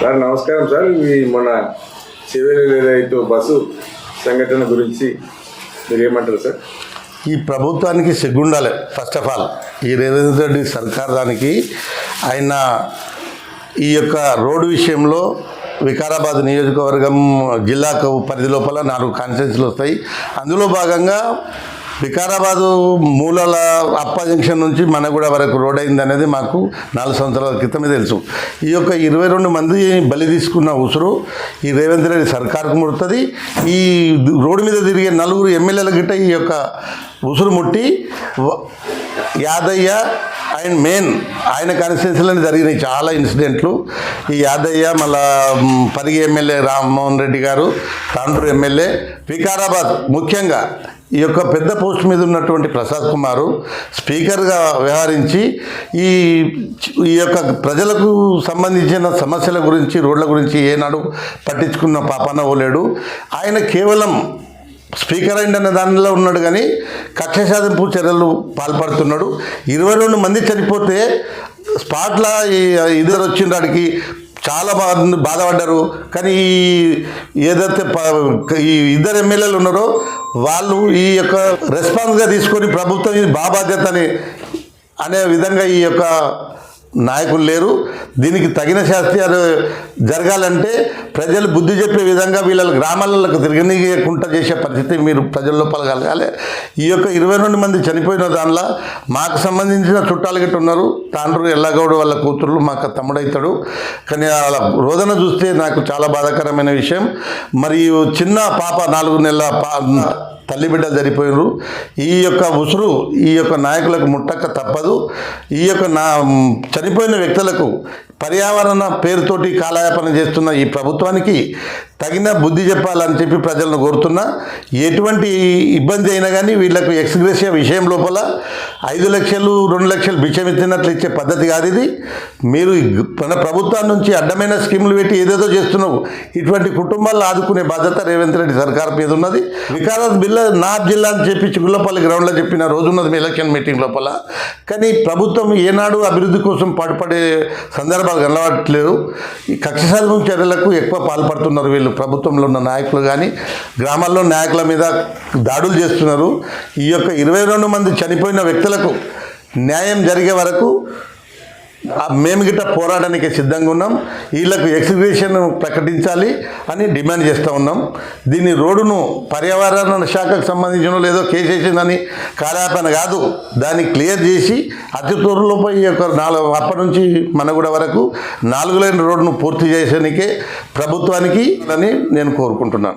Sir నమస్కారం sir. ఈ మన చివరి రైతు బస్సు సంఘటన గురించి మీరు ఏమంటారు సార్? ఈ ప్రభుత్వానికి సిగ్గుండాలి. ఫస్ట్ ఆఫ్ ఆల్ ఈ రేవంత్ రెడ్డి సర్కార్ దానికి ఆయన ఈ యొక్క రోడ్డు విషయంలో వికారాబాద్ నియోజకవర్గం జిల్లాకు పరిధి లోపల 4 కాన్స్టిట్యున్సీలు వస్తాయి. అందులో భాగంగా వికారాబాదు మూలల అప్ప జంక్షన్ నుంచి మనగూడ వరకు రోడ్ అయింది అనేది మాకు 4 సంవత్సరాల క్రితమే తెలుసు. ఈ యొక్క 22 మంది బలి తీసుకున్న ఉసురు ఈ రేవంత్ రెడ్డి సర్కార్కు ముడుతుంది. ఈ రోడ్డు మీద తిరిగే 4 ఎమ్మెల్యేల గిట్ట ఈ యొక్క ఉసురు ముట్టి యాదయ్య అండ్ మెయిన్ ఆయన కాన్స్టిట్యున్సీలోనే జరిగినాయి చాలా ఇన్సిడెంట్లు. ఈ యాదయ్య మళ్ళా పరిగి ఎమ్మెల్యే రామ్మోహన్ రెడ్డి గారు, తాండూరు ఎమ్మెల్యే, వికారాబాద్ ముఖ్యంగా ఈ యొక్క పెద్ద పోస్ట్ మీద ఉన్నటువంటి ప్రసాద్ కుమారు స్పీకర్గా వ్యవహరించి ఈ యొక్క ప్రజలకు సంబంధించిన సమస్యల గురించి రోడ్ల గురించి ఏనాడు పట్టించుకున్న పాపాన ఓలేడు. ఆయన కేవలం స్పీకర్ అయిందన్న దానిలో ఉన్నాడు కానీ కక్ష సాధింపు చర్యలు పాల్పడుతున్నాడు. 22 మంది చనిపోతే స్పాట్లో ఇద్దరు వచ్చిందాడికి చాలా బాధపడ్డారు. కానీ ఏదైతే ఈ 2 ఎమ్మెల్యేలు ఉన్నారో వాళ్ళు ఈ యొక్క రెస్పాన్స్గా తీసుకొని ప్రభుత్వం ఇది బాధ్యత అనే విధంగా ఈ యొక్క నాయకులు లేరు. దీనికి తగిన శాస్త్రాలు జరగాలంటే ప్రజలు బుద్ధి చెప్పే విధంగా వీళ్ళ గ్రామాలకు తిరగనీయకుండా చేసే పరిస్థితి మీరు ప్రజల లోపల కలగాలి. ఈ యొక్క 22 మంది చనిపోయిన దానిలో మాకు సంబంధించిన చుట్టాలు గిట్ట ఉన్నారు. తాండ్రు ఎల్లగౌడు వాళ్ళ కూతురు మాకు తమ్ముడవుతాడు. కానీ వాళ్ళ రోదన చూస్తే నాకు చాలా బాధాకరమైన విషయం. మరియు చిన్న పాప 4 నెలల తల్లి బిడ్డలు చనిపోయినారు. ఈ యొక్క ఉసురు ఈ యొక్క నాయకులకు ముట్టక తప్పదు. ఈ యొక్క చనిపోయిన వ్యక్తులకు పర్యావరణ పేరుతోటి కాలయాపన చేస్తున్న ఈ ప్రభుత్వానికి తగిన బుద్ధి చెప్పాలని చెప్పి ప్రజలను కోరుతున్నా. ఎటువంటి ఇబ్బంది అయినా కానీ వీళ్లకు ఎక్స్గ్రేషియా విషయం లోపల 5 లక్షలు 2 లక్షలు బిచ్చం ఇచ్చినట్లు ఇచ్చే పద్ధతి కాదు ఇది. మీరు మన ప్రభుత్వం నుంచి అడ్డమైన స్కీములు పెట్టి ఏదేదో చేస్తున్నావు. ఇటువంటి కుటుంబాలను ఆదుకునే బాధ్యత రేవంత్ రెడ్డి సర్కార్ మీద ఉన్నది. వికారాబాద్ నా జిల్లా అని చెప్పి చిగుళ్ళపల్లి గ్రౌండ్లో చెప్పిన రోజు ఉన్నది మీ ఎలక్షన్ మీటింగ్ లోపల. కానీ ప్రభుత్వం ఏనాడు అభివృద్ధి కోసం పాటుపడే సందర్భాలు కనబడట్లేదు. ఈ కక్ష సాధింపు చర్యలకు ఎక్కువ పాల్పడుతున్నారు వీళ్ళు. ప్రభుత్వంలో ఉన్న నాయకులు కానీ గ్రామాల్లో నాయకుల మీద దాడులు చేస్తున్నారు. ఈ యొక్క 22 మంది చనిపోయిన వ్యక్తులకు న్యాయం జరిగే వరకు మేము గిట్ట పోరాడడానికి సిద్ధంగా ఉన్నాం. వీళ్ళకు ఎక్స్గ్రేషన్ ప్రకటించాలి అని డిమాండ్ చేస్తూ ఉన్నాం. దీని రోడ్డును పర్యావరణ శాఖకు సంబంధించిన లేదో కేసు వేసిందని కార్యాపన కాదు, దాన్ని క్లియర్ చేసి అతి త్వరలో ఈ యొక్క అప్పటి నుంచి మనగూడ వరకు 4 లేన్ రోడ్డును పూర్తి చేసేందుకే ప్రభుత్వానికి అని నేను కోరుకుంటున్నాను.